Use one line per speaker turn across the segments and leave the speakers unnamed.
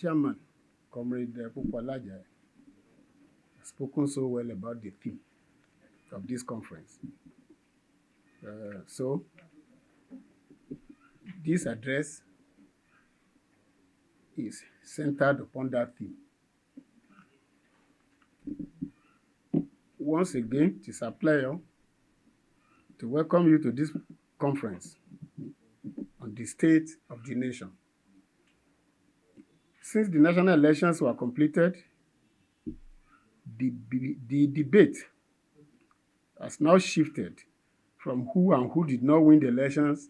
chairman, Comrade Popalaja, has spoken so well about the theme of this conference. So, this address is centered upon that theme. Once again, it is a pleasure to welcome you to this conference on the state of the nation. Since the national elections were completed, the debate has now shifted from who and who did not win the elections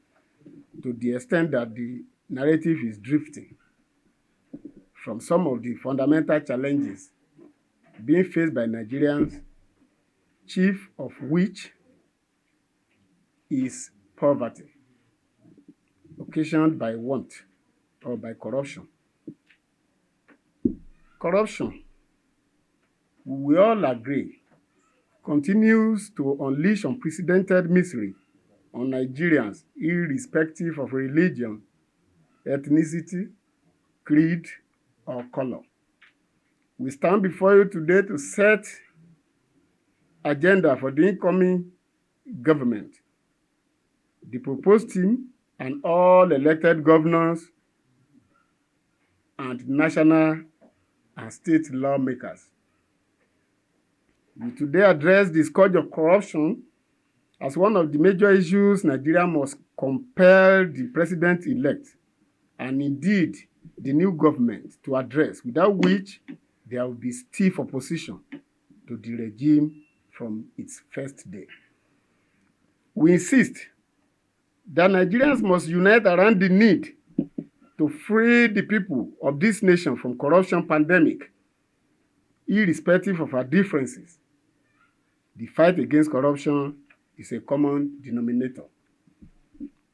to the extent that the narrative is drifting from some of the fundamental challenges being faced by Nigerians, chief of which is poverty, occasioned by want or by corruption. Corruption, we all agree, continues to unleash unprecedented misery on Nigerians, irrespective of religion, ethnicity, creed, or color. We stand before you today to set agenda for the incoming government, the proposed team, and all elected governors and national and state lawmakers. We today address the scourge of corruption as one of the major issues Nigeria must compel the president-elect and indeed the new government to address, without which there will be stiff opposition to the regime from its first day. We insist that Nigerians must unite around the need to free the people of this nation from corruption pandemic, irrespective of our differences. The fight against corruption is a common denominator.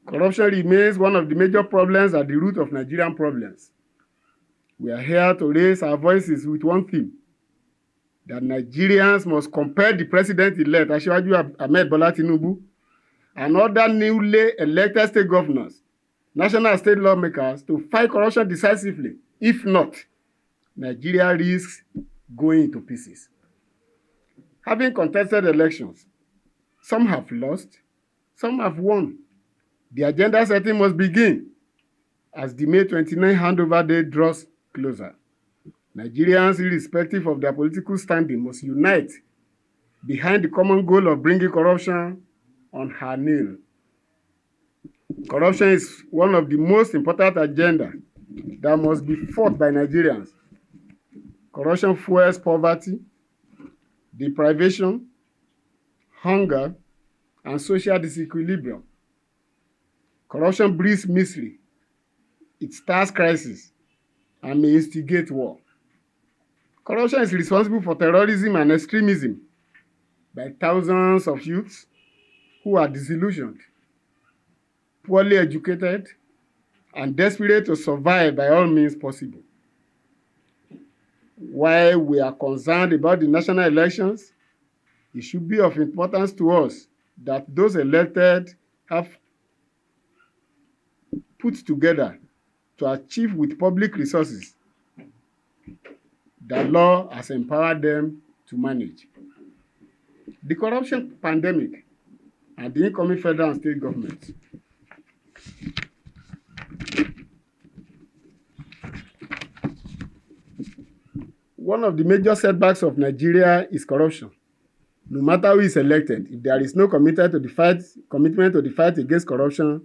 Corruption remains one of the major problems at the root of Nigerian problems. We are here to raise our voices with one theme, that Nigerians must compel the president-elect, Asiwaju Ahmed Bola Tinubu, and other newly elected state governors, national and state lawmakers to fight corruption decisively. If not, Nigeria risks going to pieces. Having contested elections, some have lost, some have won. The agenda setting must begin as the May 29 handover day draws closer. Nigerians, irrespective of their political standing, must unite behind the common goal of bringing corruption on her nail. Corruption is one of the most important agendas that must be fought by Nigerians. Corruption fuels poverty, deprivation, hunger, and social disequilibrium. Corruption breeds misery. It starts crisis and may instigate war. Corruption is responsible for terrorism and extremism by thousands of youths who are disillusioned, poorly educated, and desperate to survive by all means possible. While we are concerned about the national elections, it should be of importance to us that those elected have put together to achieve with public resources the law has empowered them to manage. The corruption pandemic and the incoming federal and state governments one of the major setbacks of Nigeria is corruption. No matter who is elected, if there is no commitment to the fight against corruption,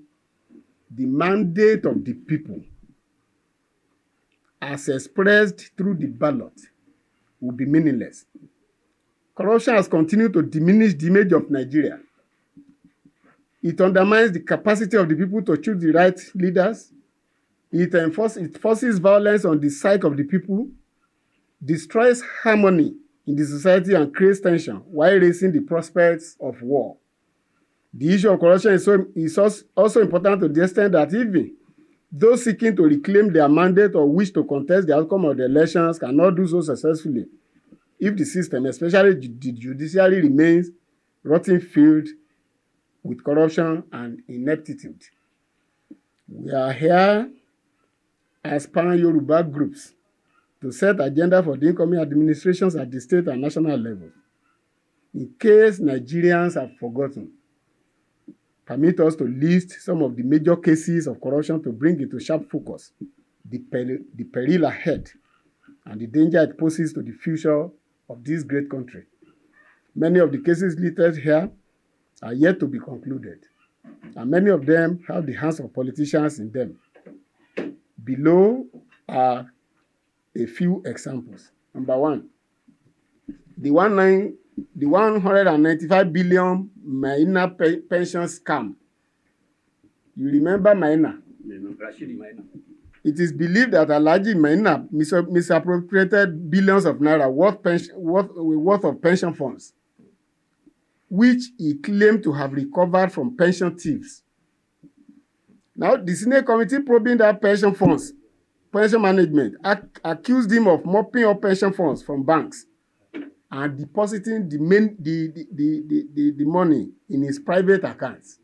the mandate of the people, as expressed through the ballot, will be meaningless. Corruption has continued to diminish the image of Nigeria. It undermines the capacity of the people to choose the right leaders. It forces violence on the psyche of the people, destroys harmony in the society, and creates tension while raising the prospects of war. The issue of corruption is also important to the extent that even those seeking to reclaim their mandate or wish to contest the outcome of the elections cannot do so successfully if the system, especially the judiciary, remains rotten filled with corruption and ineptitude. We are here as pan-Yoruba groups to set agenda for the incoming administrations at the state and national level. In case Nigerians have forgotten, permit us to list some of the major cases of corruption to bring into sharp focus the peril ahead and the danger it poses to the future of this great country. Many of the cases listed here are yet to be concluded, and many of them have the hands of politicians in them. Below are a few examples. Number one, the 195 billion Maina pension scam. You remember Maina? It is believed that Alhaji Maina misappropriated billions of naira worth of pension funds, which he claimed to have recovered from pension thieves. Now, the Senate committee probing that pension management accused him of mopping up pension funds from banks and depositing the money in his private accounts.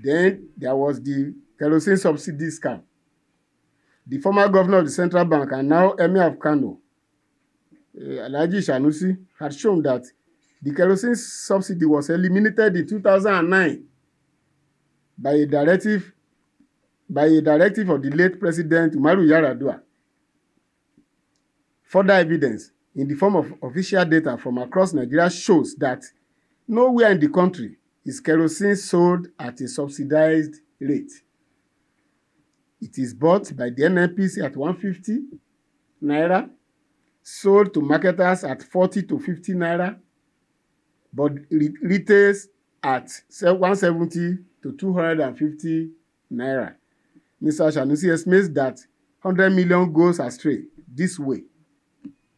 Then there was the kerosene subsidy scam. The former governor of the central bank and now Emir of Kano, Alhaji Sanusi, had shown that the kerosene subsidy was eliminated in 2009 by a directive of the late President Umaru Yar'Adua. Further evidence in the form of official data from across Nigeria shows that nowhere in the country is kerosene sold at a subsidized rate. It is bought by the NNPC at 150 naira, sold to marketers at 40 to 50 naira, but retails at 170 to 250 naira. Mr. Sanusi estimates that 100 million goes astray this way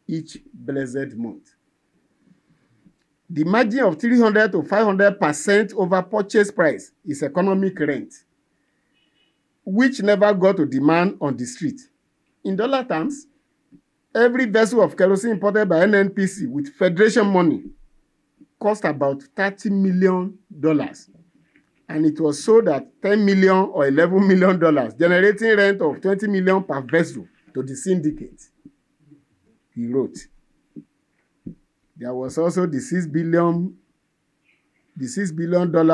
each blessed month. The margin of 300 to 500% over purchase price is economic rent, which never got to demand on the street. In dollar terms, every vessel of kerosene imported by NNPC with Federation money cost about $30 million, and it was sold at $10 million or $11 million, generating rent of $20 million per vessel to the syndicate. He wrote. There was also the $6 billion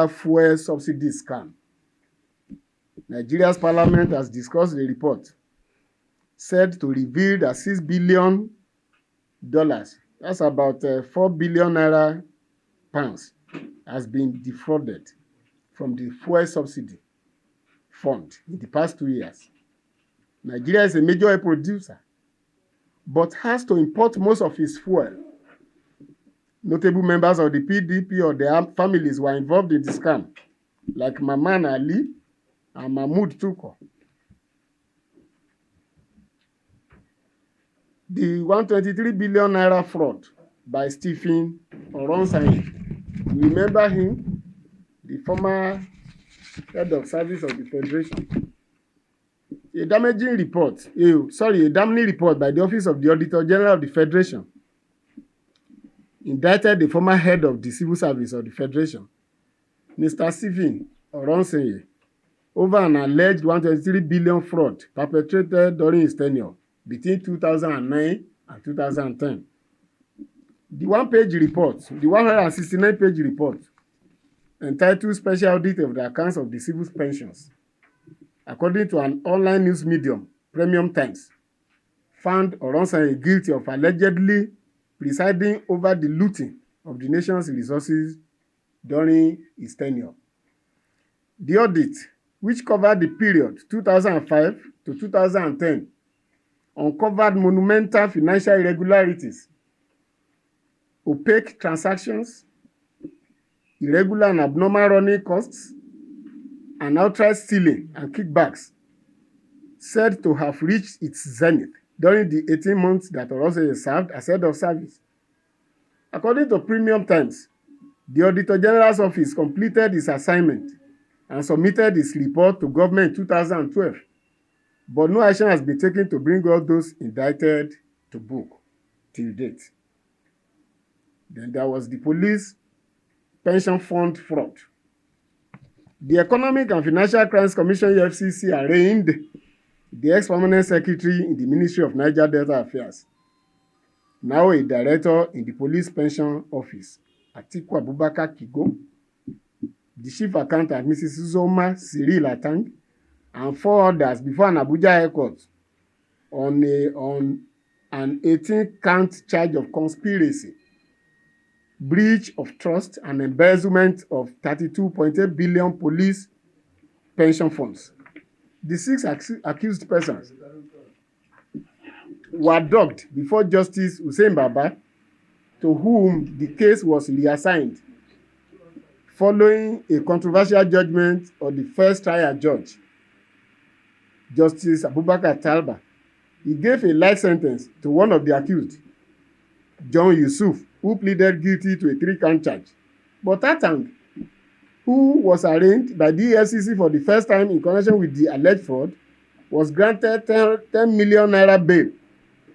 fuel subsidy scam. Nigeria's parliament has discussed the report said to reveal that $6 billion, that's about 4 billion naira pounds, has been defrauded from the fuel subsidy fund in the past 2 years. Nigeria is a major oil producer, but has to import most of its fuel. Notable members of the PDP or their families were involved in the scam, like Maman Ali and Mahmoud Tuko. The 123 billion naira fraud by Stephen Oronsanye. You remember him, the former head of service of the Federation. A damning report by the Office of the Auditor General of the Federation indicted the former head of the civil service of the Federation, Mr. Stephen Oronsanye, over an alleged 123 billion fraud perpetrated during his tenure between 2009 and 2010. The 169-page report, entitled Special Audit of the Accounts of the Civil Pensions, according to an online news medium, Premium Times, found Oronsanye guilty of allegedly presiding over the looting of the nation's resources during his tenure. The audit, which covered the period 2005 to 2010, uncovered monumental financial irregularities, opaque transactions, irregular and abnormal running costs, and outright stealing and kickbacks, said to have reached its zenith during the 18 months that Oronsanye served as head of service. According to Premium Times, the Auditor General's office completed its assignment and submitted its report to government in 2012, but no action has been taken to bring all those indicted to book till date. Then there was the police pension fund fraud. The Economic and Financial Crimes Commission, EFCC, arraigned the ex-permanent secretary in the Ministry of Niger Delta Affairs, now a director in the Police Pension Office, Atiku Abubakar Kigo, the chief accountant, Mrs. Uzoma Cyril Atang, and 4 others before an Abuja High Court on an 18-count charge of conspiracy, breach of trust, and embezzlement of 32.8 billion police pension funds. The 6 accused persons were dogged before Justice Hussein Baba, to whom the case was reassigned following a controversial judgment of the first trial judge, Justice Abubakar Talba. He gave a life sentence to one of the accused, John Yusuf, who pleaded guilty to a 3-count charge. But Atang, who was arraigned by the EFCC for the first time in connection with the alleged fraud, was granted 10 million naira bail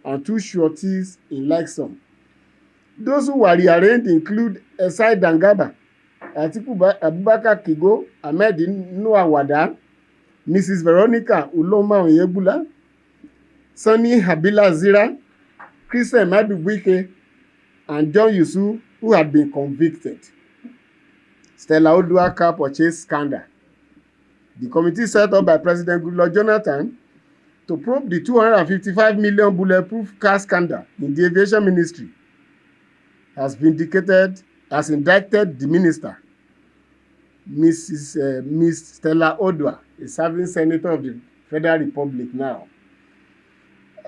and 2 sureties in like sum. Those who were rearranged include Esai Dangaba, Atiku Abubakar Kigo, Ahmed Noah Wada, Mrs. Veronica Uloma Oyebula, Sonny Habila Zira, Christian Madubuike, and John Yusuf, who had been convicted. Stella Odua car purchase scandal. The committee set up by President Goodluck Jonathan to probe the 255 million bulletproof car scandal in the aviation ministry has indicted the minister, Miss Stella Odua, a serving senator of the Federal Republic now.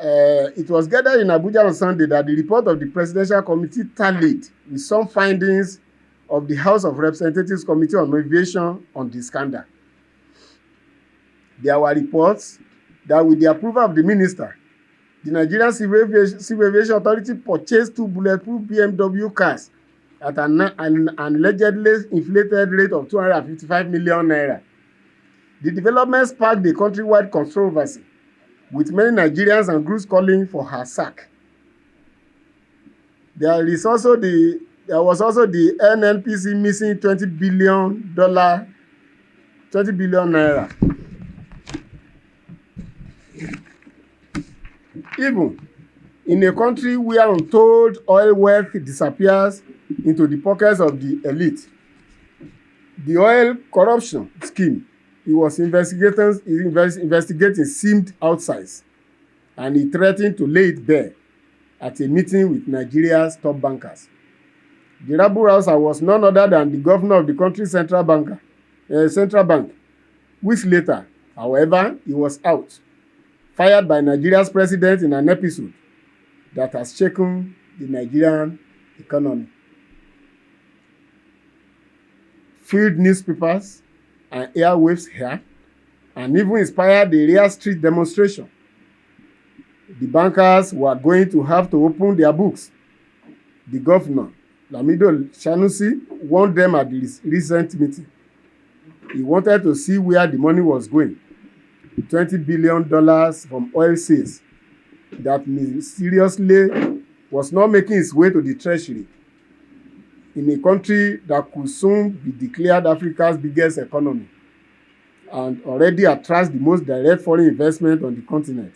It was gathered in Abuja on Sunday that the report of the Presidential Committee tallied with some findings of the House of Representatives Committee on Aviation on the scandal. There were reports that with the approval of the minister, the Nigerian Civil Aviation Authority purchased 2 bulletproof BMW cars at an allegedly inflated rate of 255 million naira. The development sparked a countrywide controversy, with many Nigerians and groups calling for her sack. There was also the NNPC missing $20 billion naira. Even in a country where untold oil wealth disappears into the pockets of the elite, the oil corruption scheme he was investigating seemed outsized, and he threatened to lay it bare at a meeting with Nigeria's top bankers. The rabble-rouser was none other than the governor of the country's central bank. Weeks later, however, he was out, fired by Nigeria's president in an episode that has shaken the Nigerian economy. Filled newspapers and airwaves here, and even inspired the real street demonstration. The bankers were going to have to open their books. The governor, Lamido Sanusi, warned them at the recent meeting. He wanted to see where the money was going. $20 billion from oil sales that mysteriously was not making its way to the treasury in a country that could soon be declared Africa's biggest economy and already attracts the most direct foreign investment on the continent,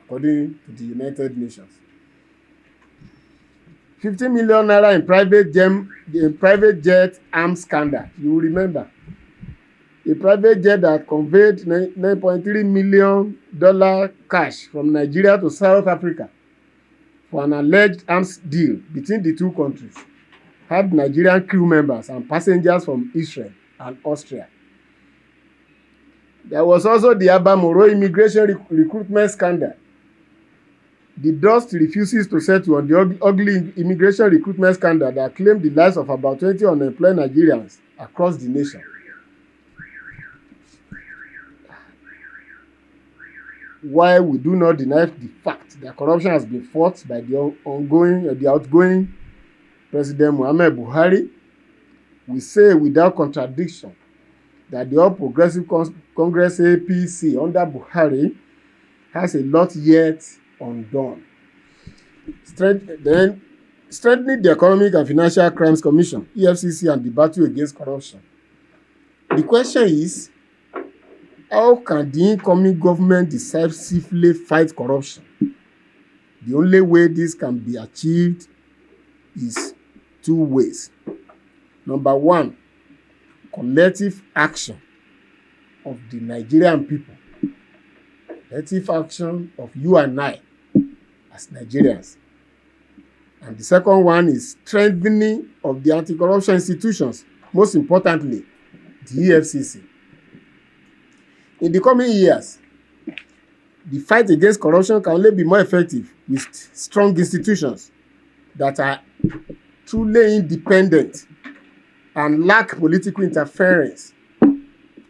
according to the United Nations. 50 million naira in private jet arms scandal. You will remember. A private jet that conveyed $9.3 million cash from Nigeria to South Africa for an alleged arms deal between the two countries had Nigerian crew members and passengers from Israel and Austria. There was also the Abamoro immigration recruitment scandal. The dust refuses to settle on the ugly immigration recruitment scandal that claimed the lives of about 20 unemployed Nigerians across the nation. While we do not deny the fact that corruption has been fought by the outgoing President Muhammad Buhari, we say without contradiction that the All Progressive Congress APC under Buhari has a lot yet undone. Strengthening the Economic and Financial Crimes Commission, EFCC, and the battle against corruption. The question is, How can the incoming government decisively fight corruption? The only way this can be achieved is two ways. Number one, collective action of the Nigerian people. Collective action of you and I as Nigerians. And the second one is strengthening of the anti-corruption institutions, most importantly, the EFCC. In the coming years, the fight against corruption can only be more effective with strong institutions that are truly independent and lack political interference.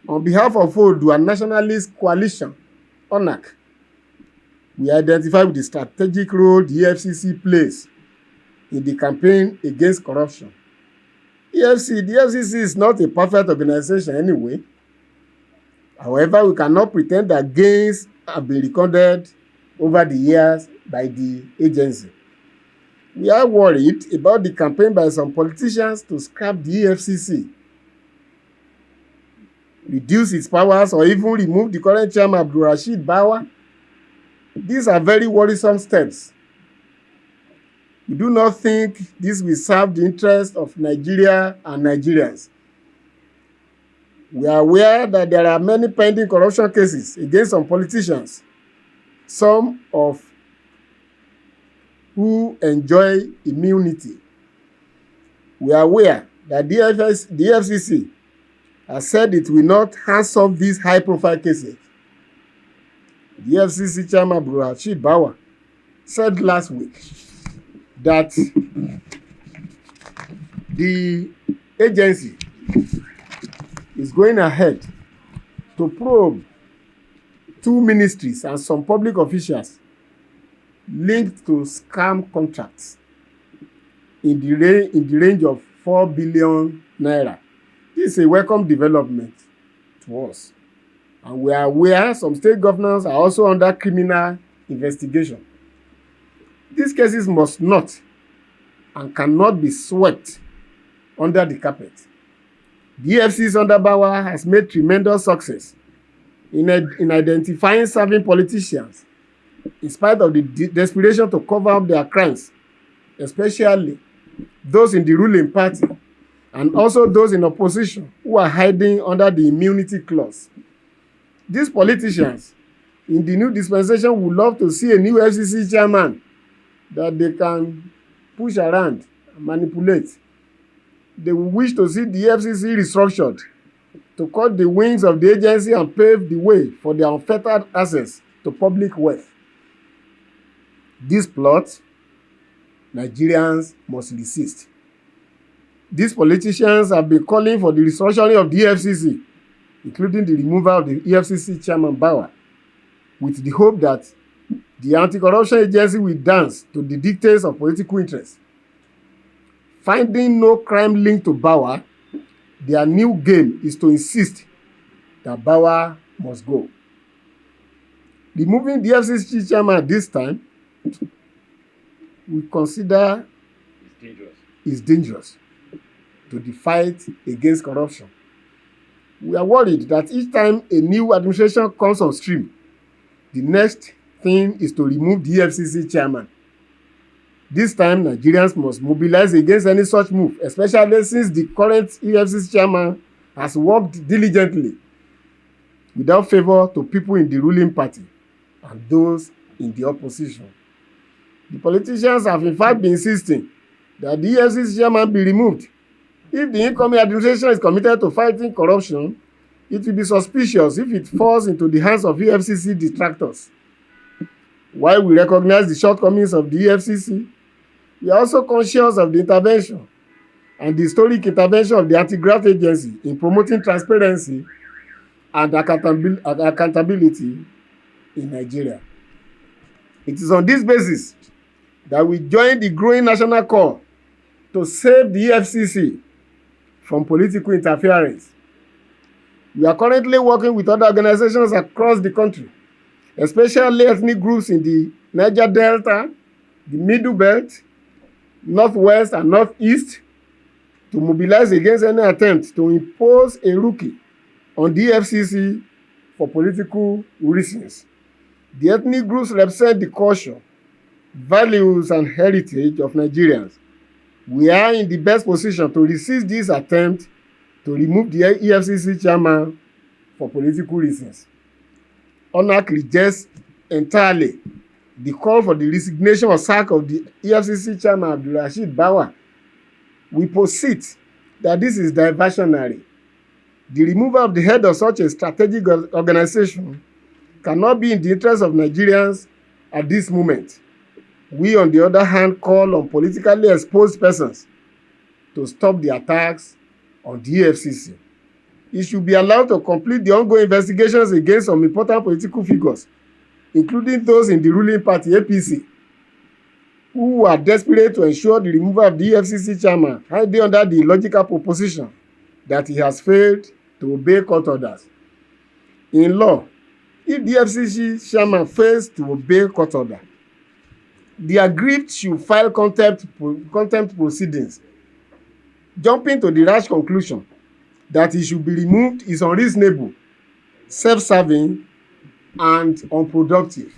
On behalf of Oodua Nationalist Coalition, ONAC, we identify with the strategic role the EFCC plays in the campaign against corruption. The EFCC is not a perfect organization anyway. However, we cannot pretend that gains have been recorded over the years by the agency. We are worried about the campaign by some politicians to scrap the EFCC, reduce its powers, or even remove the current chairman, Bawa. These are very worrisome steps. We do not think this will serve the interest of Nigeria and Nigerians. We are aware that there are many pending corruption cases against some politicians, some of who enjoy immunity. We are aware that the FCC has said it will not hands off these high-profile cases. The FCC chairman, Bawa, said last week that the agency is going ahead to probe 2 ministries and some public officials linked to scam contracts in the range of 4 billion naira. This is a welcome development to us. And we are aware some state governors are also under criminal investigation. These cases must not and cannot be swept under the carpet. The EFCC under Bawa has made tremendous success in identifying serving politicians in spite of the desperation to cover up their crimes, especially those in the ruling party and also those in opposition who are hiding under the immunity clause. These politicians in the new dispensation would love to see a new FCC chairman that they can push around and manipulate. They wish to see the FCC restructured to cut the wings of the agency and pave the way for their unfettered access to public wealth. This plot, Nigerians must resist. These politicians have been calling for the restructuring of the EFCC, including the removal of the EFCC chairman Bawa, with the hope that the anti-corruption agency will dance to the dictates of political interest. Finding no crime linked to Bawa, their new game is to insist that Bawa must go. Removing the FCC chairman at this time, we consider is dangerous to the fight against corruption. We are worried that each time a new administration comes on stream, the next thing is to remove the FCC chairman. This time, Nigerians must mobilize against any such move, especially since the current EFCC chairman has worked diligently without favor to people in the ruling party and those in the opposition. The politicians have in fact been insisting that the EFCC chairman be removed. If the incoming administration is committed to fighting corruption, it will be suspicious if it falls into the hands of EFCC detractors. While we recognize the shortcomings of the EFCC, we are also conscious of the intervention and the historic intervention of the anti-graft agency in promoting transparency and accountability in Nigeria. It is on this basis that we join the growing national call to save the EFCC from political interference. We are currently working with other organizations across the country, especially ethnic groups in the Niger Delta, the Middle Belt, Northwest, and Northeast, to mobilize against any attempt to impose a rookie on the FCC for political reasons. The ethnic groups represent the culture, values, and heritage of Nigerians. We are in the best position to resist this attempt to remove the EFCC chairman for political reasons. ONAC rejects entirely the call for the resignation or sack of the EFCC chairman Abdulrasheed Bawa. We posit that this is diversionary. The removal of the head of such a strategic organization cannot be in the interest of Nigerians at this moment. We, on the other hand, call on politically exposed persons to stop the attacks on the EFCC. It should be allowed to complete the ongoing investigations against some important political figures, including those in the ruling party, APC, who are desperate to ensure the removal of the EFCC chairman, hiding under the illogical proposition that he has failed to obey court orders. In law, if the EFCC chairman fails to obey court order, the aggrieved should file contempt proceedings. Jumping to the rash conclusion that he should be removed is unreasonable, self-serving, and unproductive.